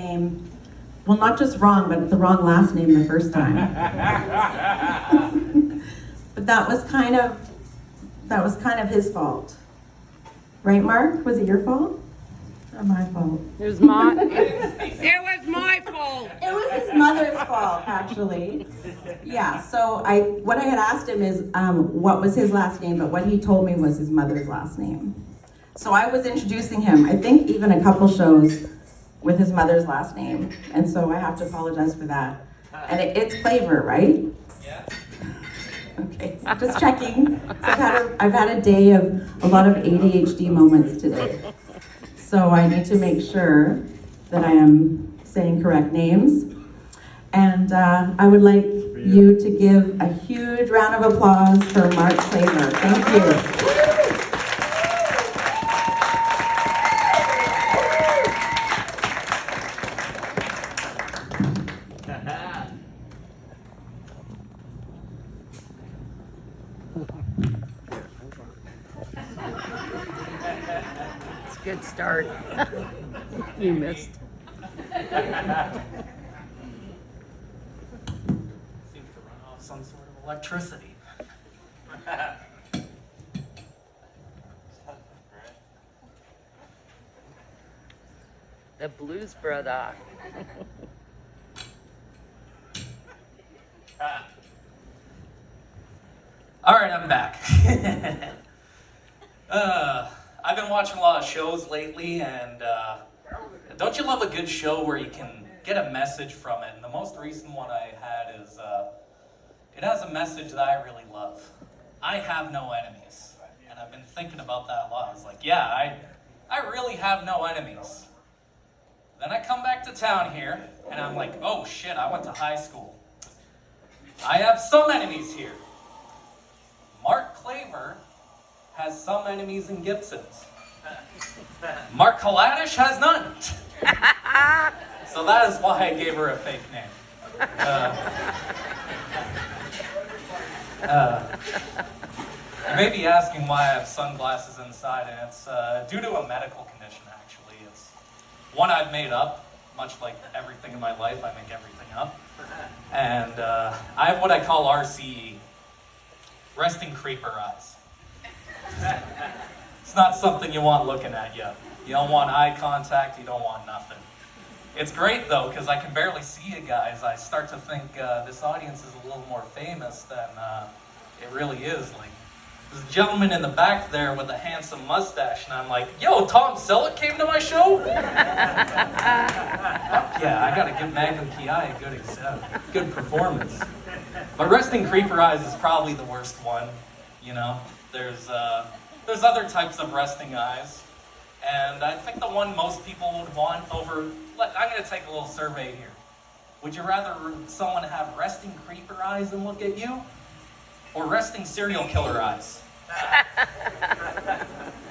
name, well, not just wrong, but the wrong last name the first time. But that was kind of his fault. Right, Mark? Was it your fault? Or my fault? It was my fault. It was his mother's fault, actually. Yeah, so what I had asked him is what was his last name, but what he told me was his mother's last name. So I was introducing him, I think even a couple shows with his mother's last name, and so I have to apologize for that. And it's Claver, right? Yeah. Okay, just checking. So I've had a day of a lot of ADHD moments today. So I need to make sure that I am saying correct names. And I would like you to give a huge round of applause for Mark Claver. Thank you. It's a good start. You missed. Seems to run off some sort of electricity. The Blues Brother. All right, I'm back. I've been watching a lot of shows lately, and don't you love a good show where you can get a message from it? And the most recent one I had is, it has a message that I really love. I have no enemies. And I've been thinking about that a lot. I was like, yeah, I really have no enemies. Then I come back to town here, and I'm like, oh shit, I went to high school. I have some enemies here. Mark Claver has some enemies in Gibsons. Mark Kaladesh has none. So that is why I gave her a fake name. You may be asking why I have sunglasses inside, and it's due to a medical condition, actually. It's one I've made up, much like everything in my life, I make everything up. And I have what I call RCE, resting creeper eyes. It's not something you want looking at you. You don't want eye contact, you don't want nothing. It's great though, because I can barely see you guys. I start to think this audience is a little more famous than it really is. Like, there's a gentleman in the back there with a handsome mustache, and I'm like, yo, Tom Selleck came to my show? Yeah, I gotta give Magnum PI a good performance. But resting creeper eyes is probably the worst one, you know? There's other types of resting eyes, and I think the one most people would want over, I'm gonna take a little survey here. Would you rather someone have resting creeper eyes and look at you, or resting serial killer eyes?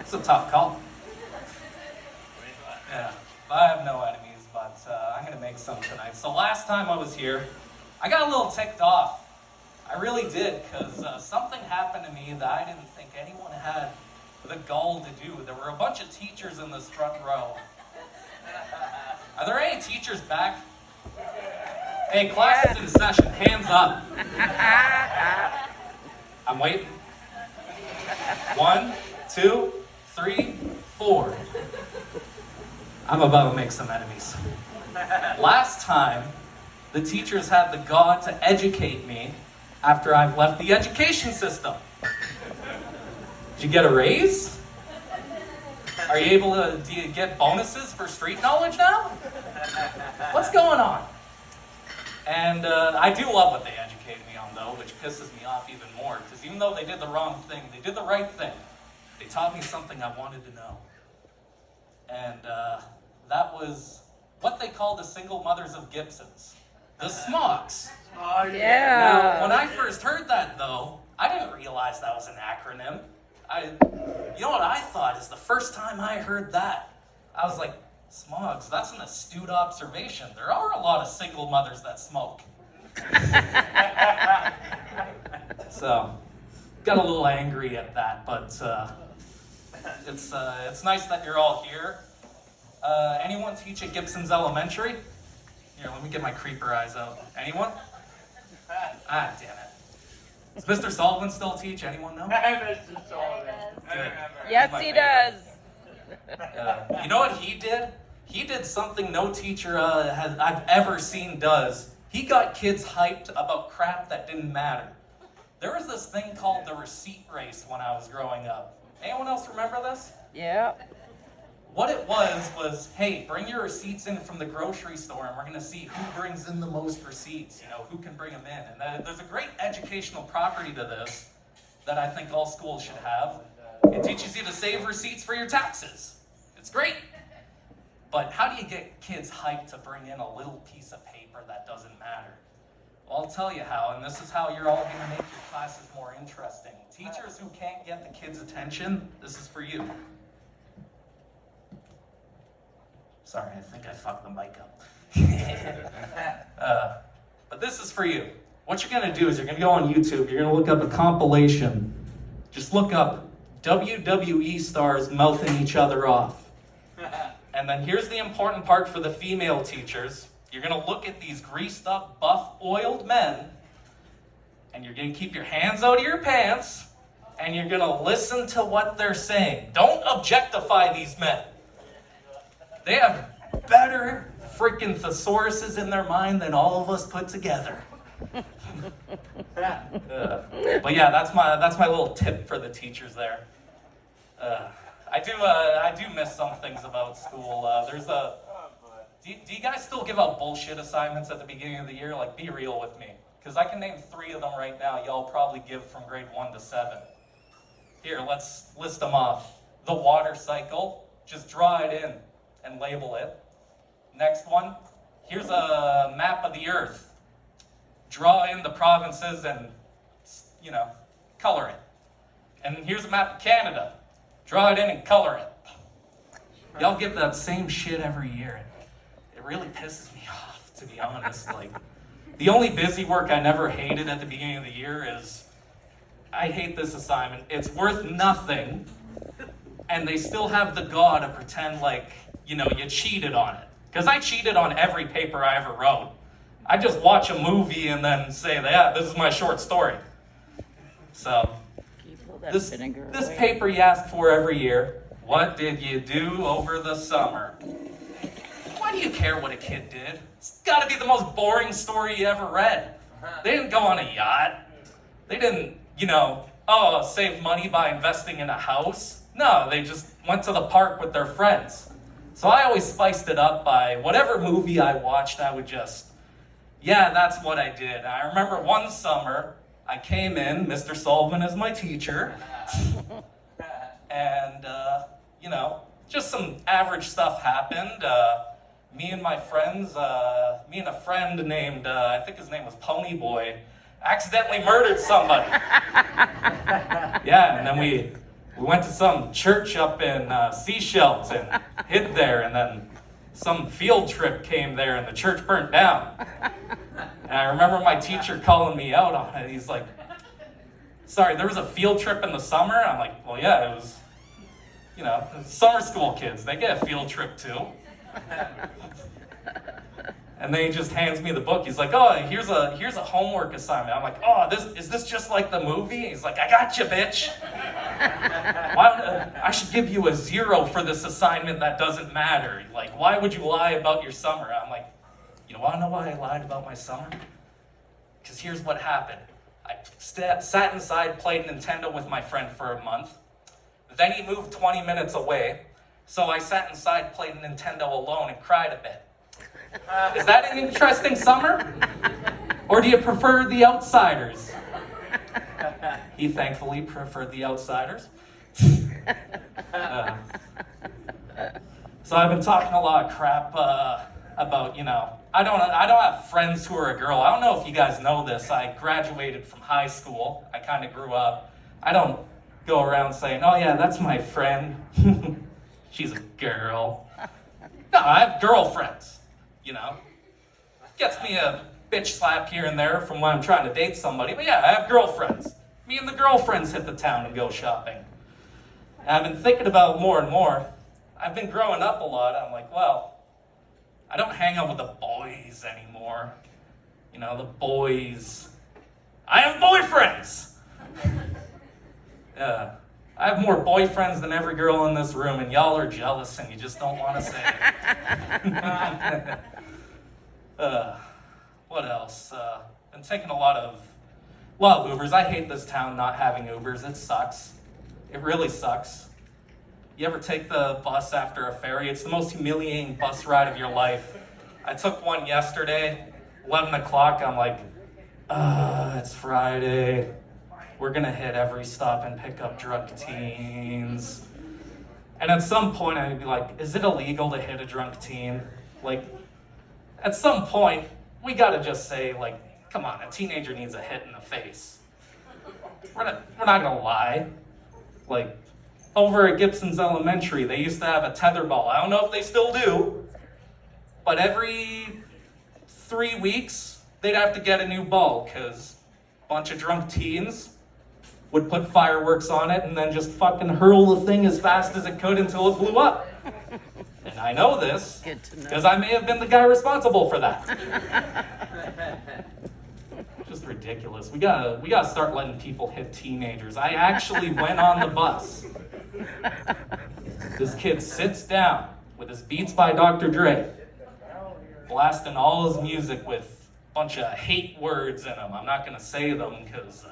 It's a tough call. Yeah, I have no enemies, but I'm gonna make some tonight. So last time I was here, I got a little ticked off. I really did, because something happened to me that I didn't think anyone had the gall to do. There were a bunch of teachers in this front row. Are there any teachers back? Hey, class is in session. Hands up. I'm waiting. 1, 2, 3, 4. I'm about to make some enemies. Last time, the teachers had the gall to educate me after I've left the education system. Did you get a raise? Are you able to, do you get bonuses for street knowledge now? What's going on? And I do love what they educated me on though, which pisses me off even more, because even though they did the wrong thing, they did the right thing. They taught me something I wanted to know. And that was what they call the single mothers of Gibsons. The SMOGs. Oh, yeah. Now, when I first heard that, though, I didn't realize that was an acronym. You know what I thought is the first time I heard that, I was like, SMOGs, that's an astute observation. There are a lot of single mothers that smoke. So, got a little angry at that, but it's nice that you're all here. Anyone teach at Gibson's Elementary? Here, let me get my creeper eyes out. Anyone? Ah, damn it. Does Mr. Sullivan still teach? Anyone know? Mr. Sullivan. Good. Yes, My he favorite. does. You know what he did? He did something no teacher I've ever seen does. He got kids hyped about crap that didn't matter. There was this thing called the receipt race when I was growing up. Anyone else remember this? Yeah. What it was, hey, bring your receipts in from the grocery store and we're going to see who brings in the most receipts, who can bring them in. And there's a great educational property to this that I think all schools should have. It teaches you to save receipts for your taxes. It's great. But how do you get kids hyped to bring in a little piece of paper that doesn't matter? Well, I'll tell you how, and this is how you're all going to make your classes more interesting. Teachers who can't get the kids' attention, this is for you. Sorry, I think I fucked the mic up. But this is for you. What you're going to do is you're going to go on YouTube, you're going to look up a compilation. Just look up WWE stars mouthing each other off. And then here's the important part for the female teachers. You're going to look at these greased up, buff, oiled men, and you're going to keep your hands out of your pants, and you're going to listen to what they're saying. Don't objectify these men. They have better freaking thesauruses in their mind than all of us put together. But yeah, that's my little tip for the teachers there. I do miss some things about school. Do you guys still give out bullshit assignments at the beginning of the year? Like, be real with me. Because I can name 3 of them right now y'all probably give from grade 1 to 7. Here, let's list them off. The water cycle, just draw it in and label it. Next one, here's a map of the earth. Draw in the provinces and, color it. And here's a map of Canada. Draw it in and color it. Y'all give that same shit every year. It really pisses me off, to be honest. Like, the only busy work I never hated at the beginning of the year is, I hate this assignment. It's worth nothing, and they still have the gall to pretend like, you cheated on it. Because I cheated on every paper I ever wrote. I just watch a movie and then say, yeah, this is my short story. So, this paper you ask for every year, what did you do over the summer? Why do you care what a kid did? It's got to be the most boring story you ever read. They didn't go on a yacht. They didn't, save money by investing in a house. No, they just went to the park with their friends. So I always spiced it up by whatever movie I watched, I would just, yeah, that's what I did. I remember one summer, I came in, Mr. Sullivan is my teacher, and, just some average stuff happened. Me and my friends, me and a friend named, I think his name was Pony Boy, accidentally murdered somebody. Yeah, and then we went to some church up in Seychelles and hid there, and then some field trip came there and the church burnt down. And I remember my teacher calling me out on it. He's like, sorry, there was a field trip in the summer? I'm like, well, yeah, it was, summer school kids. They get a field trip too. And then he just hands me the book. He's like, oh, here's a homework assignment. I'm like, oh, is this just like the movie? He's like, I got you, bitch. I should give you a 0 for this assignment that doesn't matter. Like, why would you lie about your summer? I'm like, you want to know why I lied about my summer? Because here's what happened. I sat inside, played Nintendo with my friend for a month. Then he moved 20 minutes away. So I sat inside, played Nintendo alone, and cried a bit. Is that an interesting summer? Or do you prefer The Outsiders? He thankfully preferred The Outsiders. So I've been talking a lot of crap about, I don't have friends who are a girl. I don't know if you guys know this. I graduated from high school. I kind of grew up. I don't go around saying, oh yeah, that's my friend. She's a girl. No, I have girlfriends, Gets me a bitch slap here and there from when I'm trying to date somebody. But yeah, I have girlfriends. Me and the girlfriends hit the town and go shopping. And I've been thinking about more and more. I've been growing up a lot. I'm like, well, I don't hang out with the boys anymore. You know, the boys. I have boyfriends! Yeah. I have more boyfriends than every girl in this room, and y'all are jealous and you just don't want to say it. What else? Been taking a lot of Ubers. I hate this town not having Ubers. It sucks. It really sucks. You ever take the bus after a ferry? It's the most humiliating bus ride of your life. I took one yesterday, 11 o'clock. I'm like, it's Friday. We're gonna hit every stop and pick up drunk teens. And at some point I'd be like, is it illegal to hit a drunk teen? Like, at some point, we gotta just say, like, come on, a teenager needs a hit in the face. We're not gonna lie. Like, over at Gibson's Elementary, they used to have a tetherball. I don't know if they still do, but every 3 weeks, they'd have to get a new ball because a bunch of drunk teens would put fireworks on it and then just fucking hurl the thing as fast as it could until it blew up. And I know this because I may have been the guy responsible for that. Just ridiculous. We gotta start letting people hit teenagers. I actually went on the bus. This kid sits down with his Beats by Dr. Dre, blasting all his music with a bunch of hate words in them. I'm not gonna say them because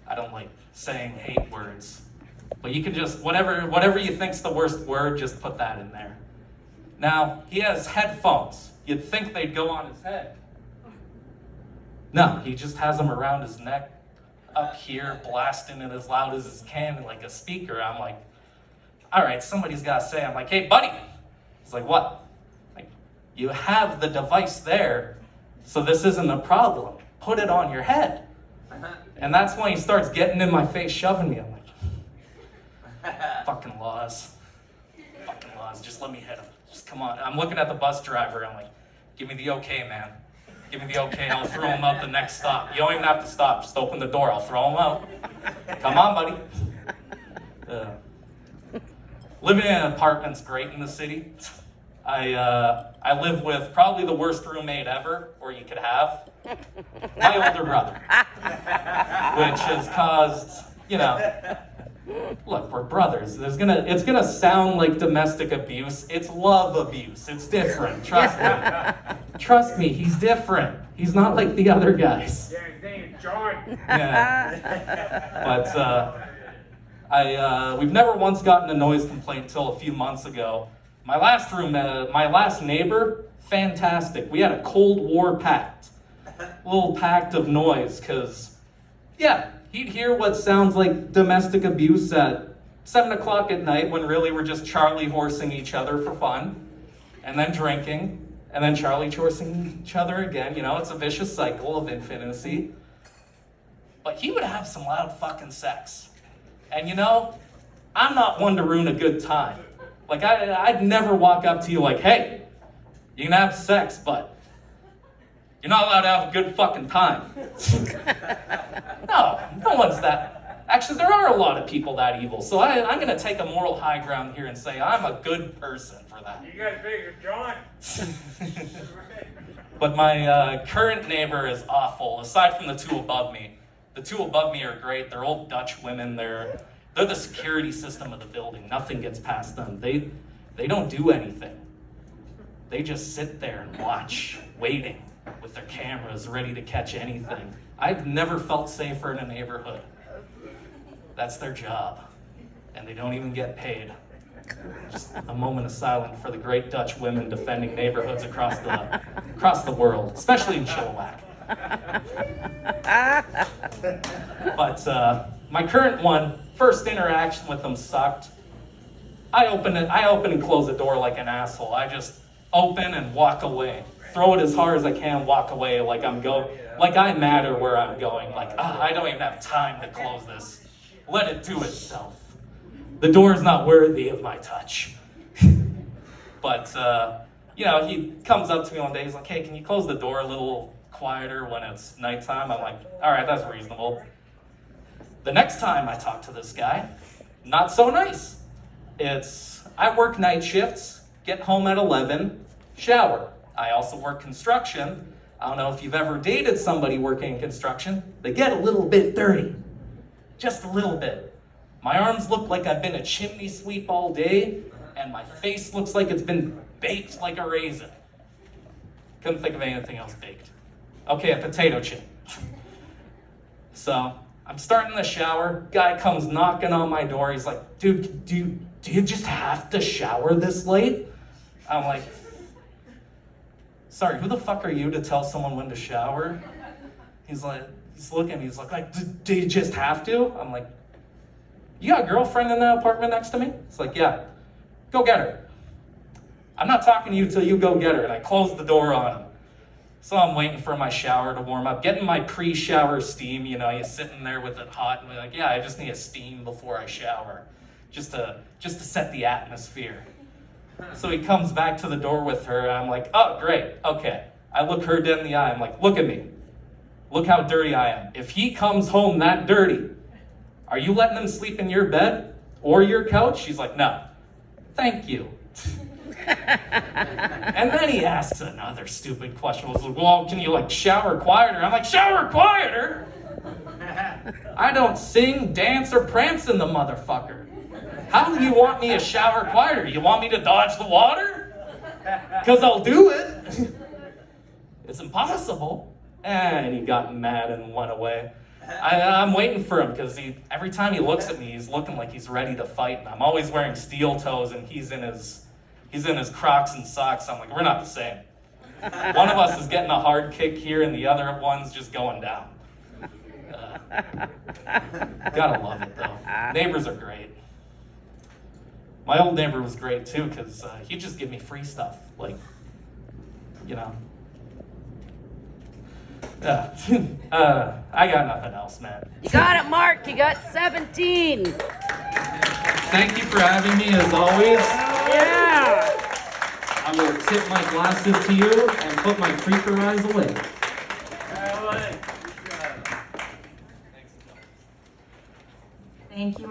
I don't like saying hate words. But you can just, whatever you think's the worst word, just put that in there. Now, he has headphones. You'd think they'd go on his head. No, he just has them around his neck, up here, blasting it as loud as he can, like a speaker. I'm like, all right, somebody's got to say. I'm like, hey, buddy. He's like, what? Like, you have the device there, so this isn't a problem. Put it on your head. And that's when he starts getting in my face, shoving me. I'm like, fucking laws. Fucking laws. Just let me hit him. Just come on. I'm looking at the bus driver. I'm like, give me the okay, man. Give me the okay. I'll throw him out the next stop. You don't even have to stop. Just open the door. I'll throw him out. Come on, buddy. Living in an apartment's great in the city. I live with probably the worst roommate ever, or you could have. My older brother. Which has caused, look, we're brothers. It's gonna sound like domestic abuse. It's love abuse. It's different. Trust me. Trust me, he's different. He's not like the other guys. Yeah, his name is John. Yeah. But we've never once gotten a noise complaint until a few months ago. My last neighbor, fantastic. We had a Cold War pact. Little pact of noise, because, yeah, he'd hear what sounds like domestic abuse at 7 o'clock at night when really we're just Charlie horsing each other for fun, and then drinking, and then Charlie horsing each other again. It's a vicious cycle of infinity. But he would have some loud fucking sex. And I'm not one to ruin a good time. Like, I'd never walk up to you like, hey, you can have sex, but you're not allowed to have a good fucking time. No one's that. Actually, there are a lot of people that evil. So I'm going to take a moral high ground here and say I'm a good person for that. You got bigger, John. But my current neighbor is awful, aside from the two above me. The two above me are great. They're old Dutch women. They're the security system of the building. Nothing gets past them. They don't do anything. They just sit there and watch, waiting, with their cameras ready to catch anything. I've never felt safer in a neighborhood. That's their job. And they don't even get paid. Just a moment of silence for the great Dutch women defending neighborhoods across the world, especially in Chilliwack. But my current one, first interaction with them sucked. I open and close the door like an asshole. I just open and walk away. Throw it as hard as I can, walk away like I matter where I'm going. Like, I don't even have time to close this. Let it do itself. The door is not worthy of my touch. But, he comes up to me one day. He's like, hey, can you close the door a little quieter when it's nighttime? I'm like, all right, that's reasonable. The next time I talk to this guy, not so nice. I work night shifts, get home at 11, shower. I also work construction. I don't know if you've ever dated somebody working in construction. They get a little bit dirty. Just a little bit. My arms look like I've been a chimney sweep all day, and my face looks like it's been baked like a raisin. Couldn't think of anything else baked. Okay, a potato chip. So I'm starting the shower. Guy comes knocking on my door. He's like, dude, do you just have to shower this late? I'm like, sorry, who the fuck are you to tell someone when to shower? He's looking at me, he's like, do you just have to? I'm like, you got a girlfriend in the apartment next to me? It's like, yeah, go get her. I'm not talking to you till you go get her. And I closed the door on him. So I'm waiting for my shower to warm up, getting my pre-shower steam. You know, you're sitting there with it hot and you're like, yeah, I just need a steam before I shower, just to set the atmosphere. So he comes back to the door with her, and I'm like, oh, great, okay. I look her dead in the eye, I'm like, look at me. Look how dirty I am. If he comes home that dirty, are you letting him sleep in your bed or your couch? She's like, no. Thank you. And then he asks another stupid question. He was like, well, can you like shower quieter? I'm like, shower quieter? I don't sing, dance, or prance in the motherfucker. How do you want me to shower quieter? You want me to dodge the water? Because I'll do it. It's impossible. And he got mad and went away. I'm waiting for him because every time he looks at me, he's looking like he's ready to fight. And I'm always wearing steel toes, and he's in his Crocs and socks. I'm like, we're not the same. One of us is getting a hard kick here, and the other one's just going down. Gotta love it though. Neighbors are great. My old neighbor was great too, because he'd just give me free stuff, like, you know. I got nothing else, man. You got it, Mark. You got 17. Thank you for having me, as always. Yeah. I will tip my glasses to you and put my creeper eyes away. Thank you,